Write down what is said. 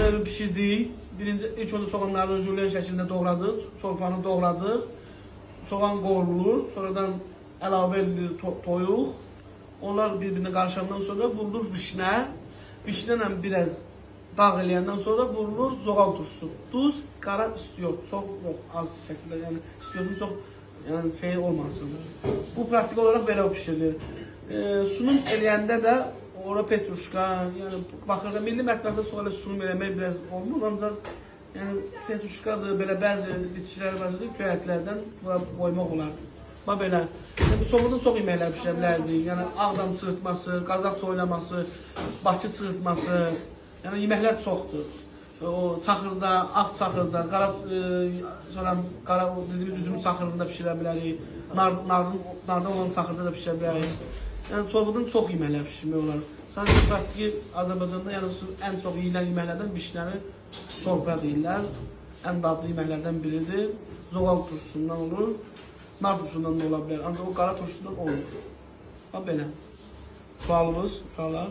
evi pişirdik. İlk önce soğanları jülyen şeklinde doğradık. Çorbanı doğradık. Soğan qovrulur. Sonradan əlavə edilir toyuq. Onlar birbirine karışandan sonra vurulur vişne. Vişneyle biraz dağ eləyəndən sonra vurulur zoğal turşusu. Duz, qara istiyor. Çok yok, az şekilde. Yani istiyordum çok yani şey olmasın. Bu praktik olarak belə pişirilir. Sunum eləyəndə də ora petruşka, yani baxırda milli mətbəxdə sonra sunum eləmək biraz olmur. Ancaq yani petruşkadır, belə bəzi bitkilər var, köyətlərdən qoymaq olar. Bax belə. Yəni çoxundan çox yeməklər pişirə bilərdik. Yəni Ağdam çırıtması, Qazaq toylaması, Bakı çırıtması, yəni yeməklər çoxdur. O çaxırda, ağ çaxırda, qara dediyimiz üzümün çaxırında pişirə bilərik. Nardan olan çaxırda da pişirə bilərik. Yəni çoxundan çox yeməklər pişirmək olar. Sadəcə praktiki Azərbaycanda yəni ən çox yeyilən yeməklərdən bişləri çorba deyirlər. Ən dadlı yeməklərdən biridir. Zoğal turşusundan olur. Nar turşusundan da ola bilər. Ancaq o qara turşusundan olur. Bax belə. Sualımız, uşaqlar.